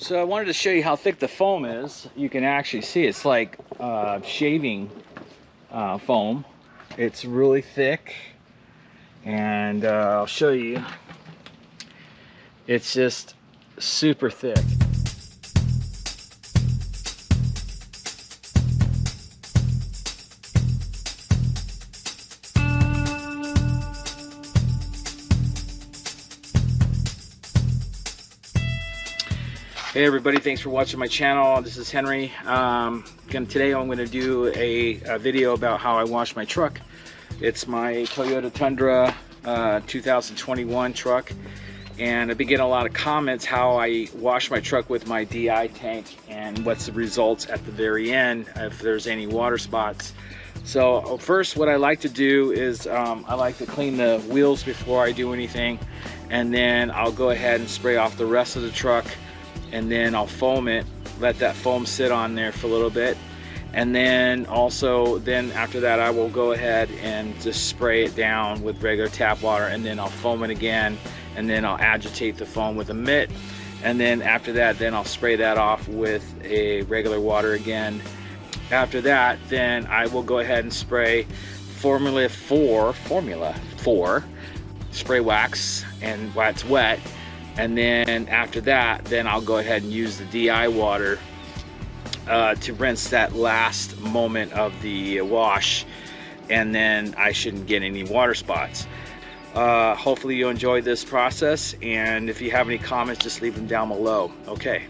So I wanted to show you how thick the foam is. You can actually see it's like shaving foam. It's really thick, and I'll show you. It's just super thick. Hey everybody, thanks for watching my channel. This is Henry. Today I'm going to do a video about how I wash my truck. It's my Toyota Tundra 2021 truck, and I've been getting a lot of comments how I wash my truck with my DI tank and what's the results at the very end if there's any water spots. So first, what I like to do is I like to clean the wheels before I do anything, and then I'll go ahead and spray off the rest of the truck, and then I'll foam it, let that foam sit on there for a little bit, and then after that I will go ahead and just spray it down with regular tap water, and then I'll foam it again, and then I'll agitate the foam with a mitt, and then after that then I'll spray that off with a regular water again. After that then I will go ahead and spray Formula 4 spray wax, and while it's wet. And then after that, then I'll go ahead and use the DI water to rinse that last moment of the wash, and then I shouldn't get any water spots. Hopefully you enjoy this process, and if you have any comments, just leave them down below. Okay.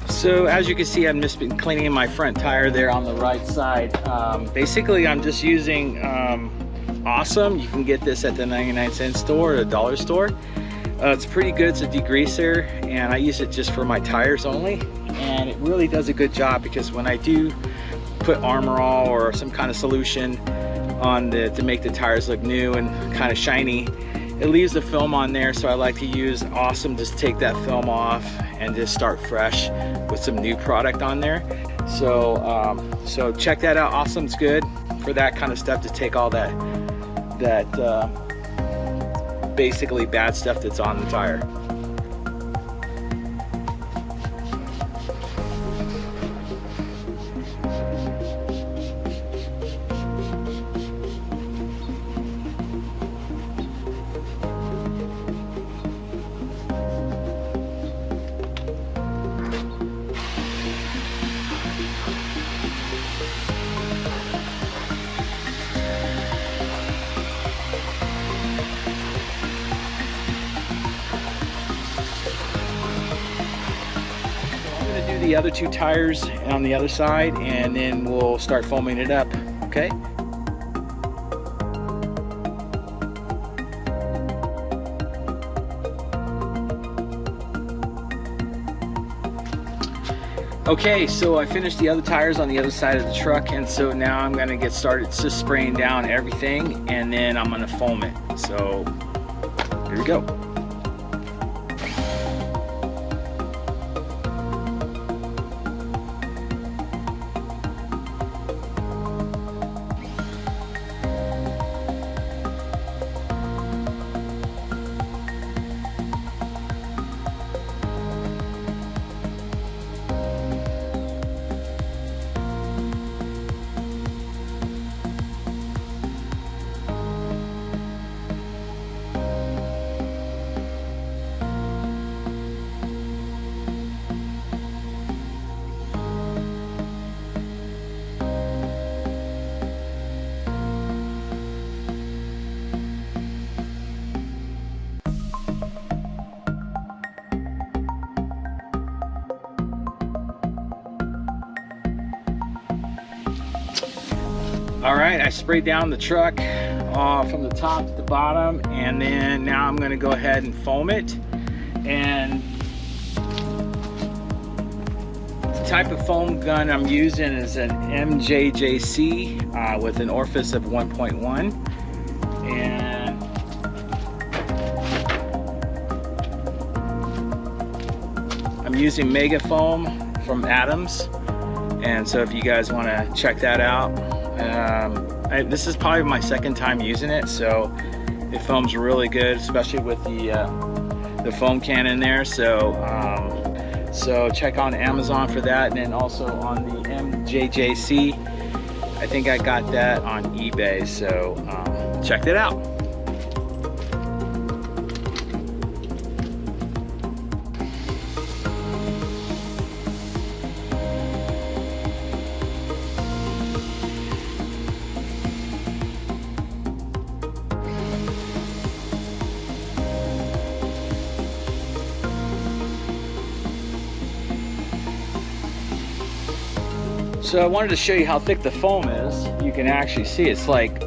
So as you can see, I've just been cleaning my front tire there on the right side. Basically, I'm just using Awesome. You can get this at the 99-cent store or the dollar store. It's pretty good. It's a degreaser, and I use it just for my tires only. And it really does a good job, because when I do put Armor All or some kind of solution on to make the tires look new and kind of shiny, it leaves the film on there. So I like to use Awesome, just take that film off and just start fresh with some new product on there. So check that out. Awesome's good for that kind of stuff, to take all that basically bad stuff that's on the tire. The other two tires on the other side, and then we'll start foaming it up. Okay. Okay, so I finished the other tires on the other side of the truck, and so now I'm gonna get started just spraying down everything, and then I'm gonna foam it. So here we go. All right, I sprayed down the truck from the top to the bottom, and then now I'm going to go ahead and foam it. And the type of foam gun I'm using is an MJJC with an orifice of 1.1, and I'm using Mega Foam from Adams. And so if you guys want to check that out, this is probably my second time using it, so it foams really good, especially with the foam can in there. So so check on Amazon for that, and then also on the MJJC. I think I got that on eBay, so check that out. So I wanted to show you how thick the foam is. You can actually see it's like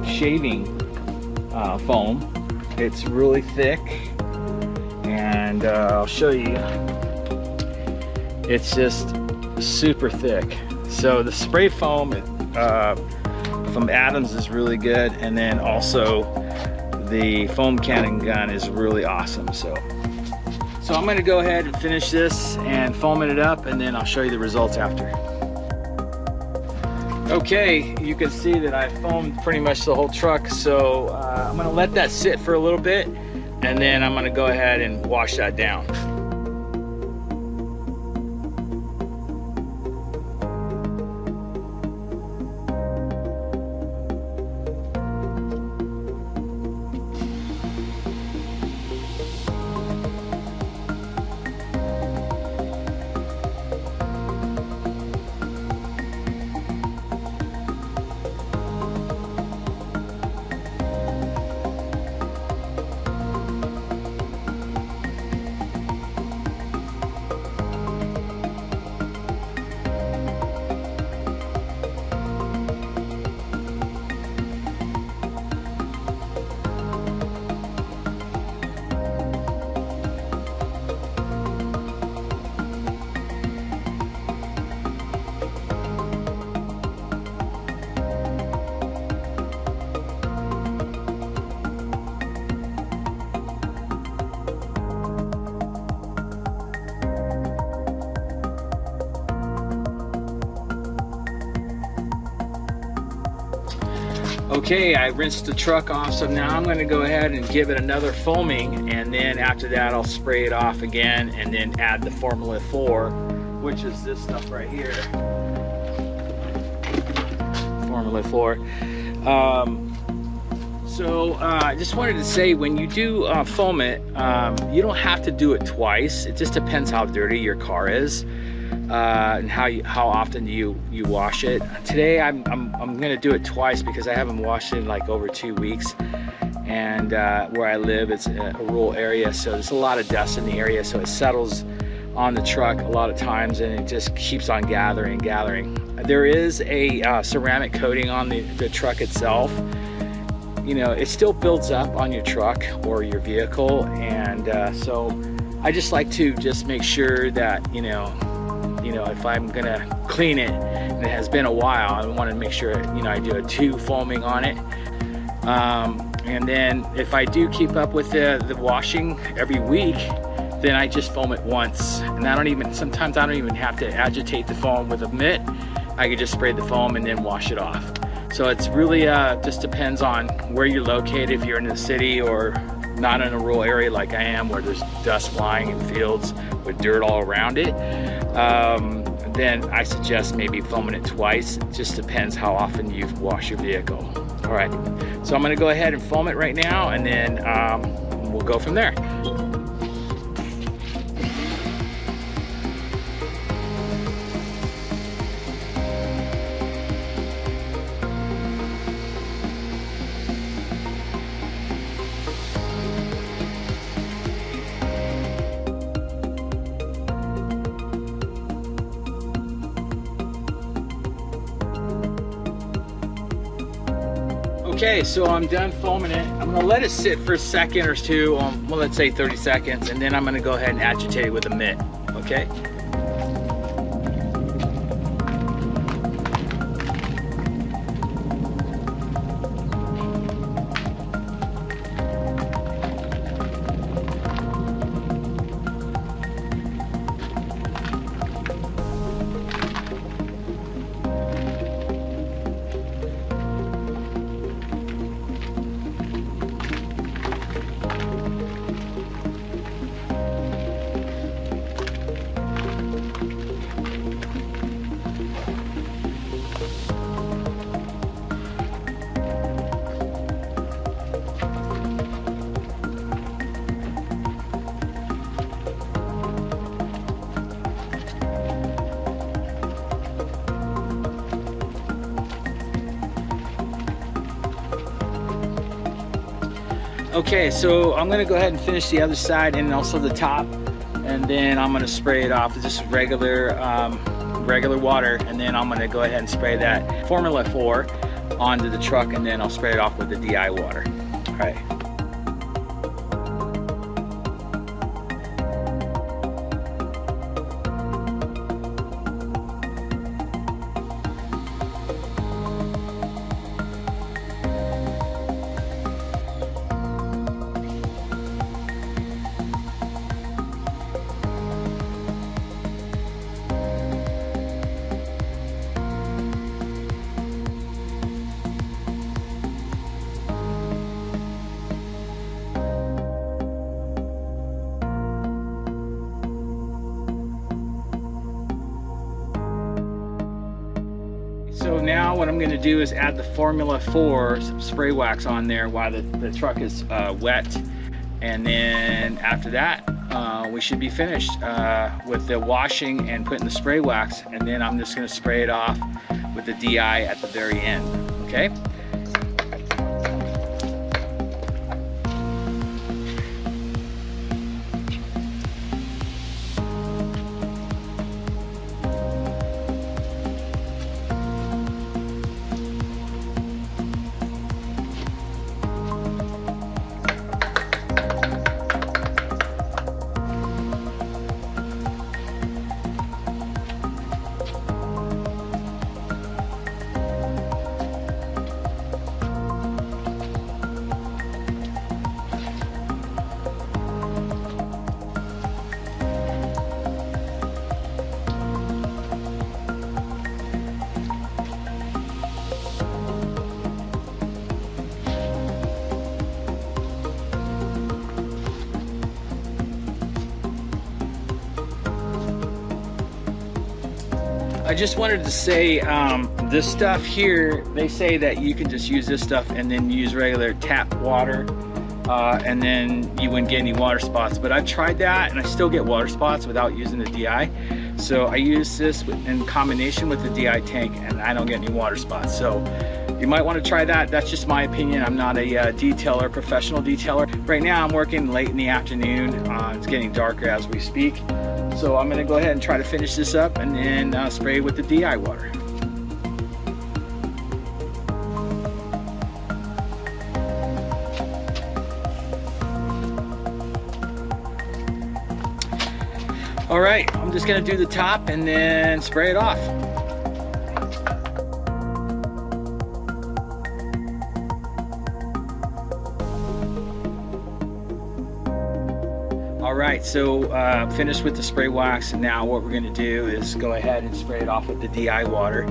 shaving foam. It's really thick, and I'll show you. It's just super thick. So the spray foam from Adams is really good, and then also the foam cannon gun is really awesome. So I'm going to go ahead and finish this and foam it up, and then I'll show you the results after. Okay, you can see that I foamed pretty much the whole truck, so I'm going to let that sit for a little bit, and then I'm going to go ahead and wash that down. Okay, I rinsed the truck off, so now I'm going to go ahead and give it another foaming, and then after that I'll spray it off again and then add the Formula 4, which is this stuff right here. Formula 4. I just wanted to say, when you do foam it, you don't have to do it twice. It just depends how dirty your car is. And how often do you wash it. Today I'm gonna do it twice because I haven't washed it in like over 2 weeks, and where I live, it's a rural area, so there's a lot of dust in the area, so it settles on the truck a lot of times, and it just keeps on gathering. There is a ceramic coating on the truck itself. You know, it still builds up on your truck or your vehicle, and so I just like to just make sure that if I'm gonna clean it and it has been a while, I want to make sure I do a 2 foaming on it, and then if I do keep up with the washing every week, then I just foam it once, and sometimes I don't even have to agitate the foam with a mitt. I can just spray the foam and then wash it off. So it's really just depends on where you're located. If you're in the city or not in a rural area like I am, where there's dust flying in fields with dirt all around it, then I suggest maybe foaming it twice. It just depends how often you wash your vehicle. All right, so I'm gonna go ahead and foam it right now, and then we'll go from there. Okay, so I'm done foaming it. I'm gonna let it sit for a second or two, well, let's say 30 seconds, and then I'm gonna go ahead and agitate it with a mitt, okay? Okay, so I'm gonna go ahead and finish the other side and also the top, and then I'm gonna spray it off with just regular water, and then I'm gonna go ahead and spray that Formula 4 onto the truck, and then I'll spray it off with the DI water. All right. So now what I'm going to do is add the Formula 4 spray wax on there while the truck is wet, and then after that we should be finished with the washing and putting the spray wax, and then I'm just going to spray it off with the DI at the very end. Okay. I just wanted to say, this stuff here, they say that you can just use this stuff and then use regular tap water, and then you wouldn't get any water spots. But I've tried that and I still get water spots without using the DI. So I use this in combination with the DI tank and I don't get any water spots. So you might want to try that. That's just my opinion. I'm not a detailer, professional detailer. Right now I'm working late in the afternoon. It's getting darker as we speak. So I'm gonna go ahead and try to finish this up and then spray with the DI water. All right, I'm just gonna do the top and then spray it off. All right, so finished with the spray wax, and now what we're gonna do is go ahead and spray it off with the DI water.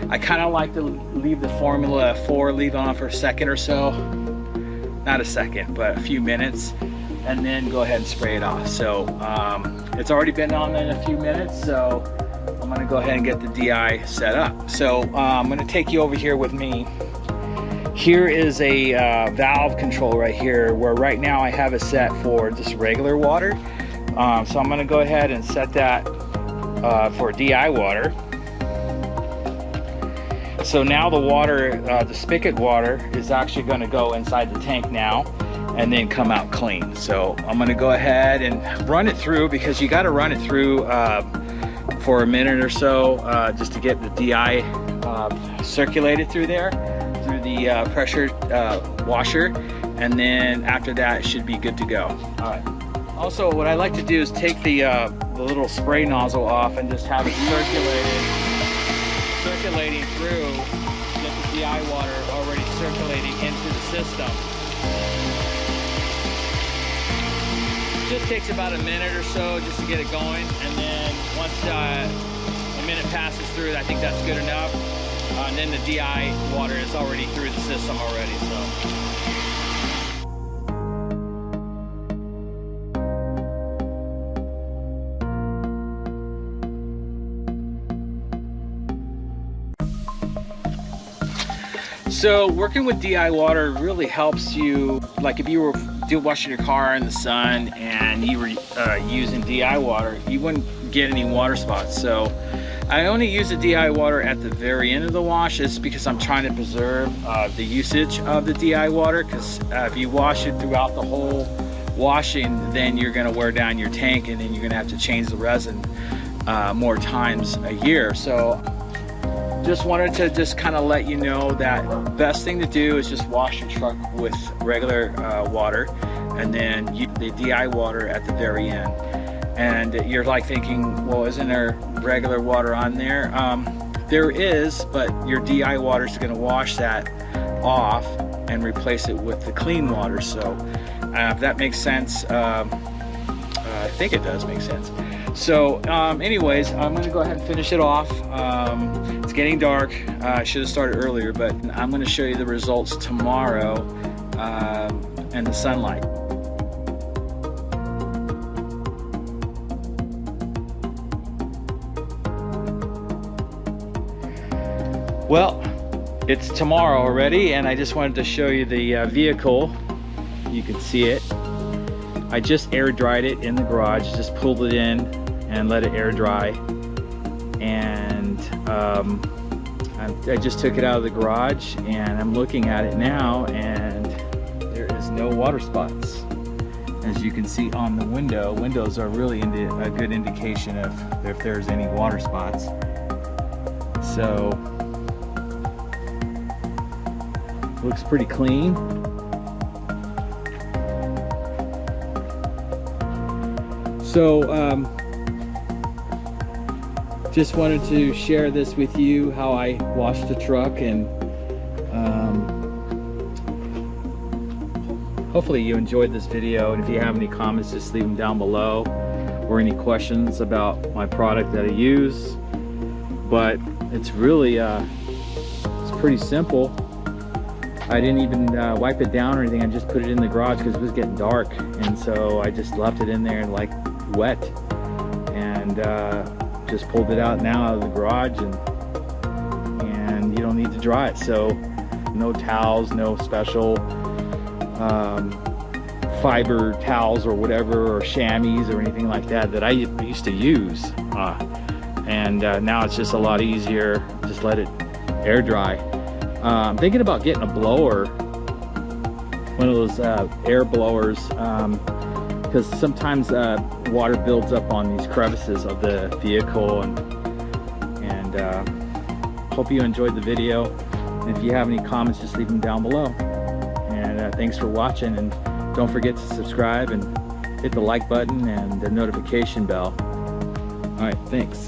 I kind of like to leave the Formula 4 leave on for a second or so. Not a second, but a few minutes, and then go ahead and spray it off. So it's already been on in a few minutes, so I'm gonna go ahead and get the DI set up. So I'm gonna take you over here with me. Here is a valve control right here, where right now I have it set for just regular water. So I'm gonna go ahead and set that for DI water. So now the water, the spigot water, is actually gonna go inside the tank now and then come out clean. So I'm gonna go ahead and run it through, because you gotta run it through for a minute or so just to get the DI circulated through there, through the pressure washer, and then after that it should be good to go. All right. Also, what I like to do is take the little spray nozzle off and just have it circulating through, get the DI water already circulating into the system. Just takes about a minute or so just to get it going, and then once a minute passes through, I think that's good enough. And then the DI water is already through the system already. So working with DI water really helps you, like if you were washing your car in the sun and you were using DI water, you wouldn't get any water spots. So I only use the DI water at the very end of the wash. It's because I'm trying to preserve the usage of the DI water, because if you wash it throughout the whole washing, then you're going to wear down your tank, and then you're going to have to change the resin more times a year. So just wanted to kind of let you know that the best thing to do is just wash your truck with regular water, and then use the DI water at the very end. And you're like thinking, well, isn't there regular water on there? There is, but your DI water is going to wash that off and replace it with the clean water. So if that makes sense, I think it does make sense. So anyways, I'm going to go ahead and finish it off. It's getting dark. I should have started earlier, but I'm going to show you the results tomorrow in the sunlight. Well, it's tomorrow already, and I just wanted to show you the vehicle. You can see it. I just air dried it in the garage, just pulled it in and let it air dry. And I just took it out of the garage, and I'm looking at it now, and there is no water spots. As you can see on the window, windows are really a good indication of if there's any water spots. So looks pretty clean. So just wanted to share this with you, how I washed the truck, and hopefully you enjoyed this video. And if you have any comments, just leave them down below, or any questions about my product that I use. But it's really it's pretty simple. I didn't even wipe it down or anything. I just put it in the garage because it was getting dark, and so I just left it in there and like wet, and just pulled it out now out of the garage, and you don't need to dry it. So no towels, no special fiber towels or whatever, or chamois or anything like that I used to use, and now it's just a lot easier. Just let it air dry. I'm thinking about getting a blower, one of those air blowers, because sometimes water builds up on these crevices of the vehicle. And hope you enjoyed the video. And if you have any comments, just leave them down below. And thanks for watching, and don't forget to subscribe and hit the like button and the notification bell. All right, thanks.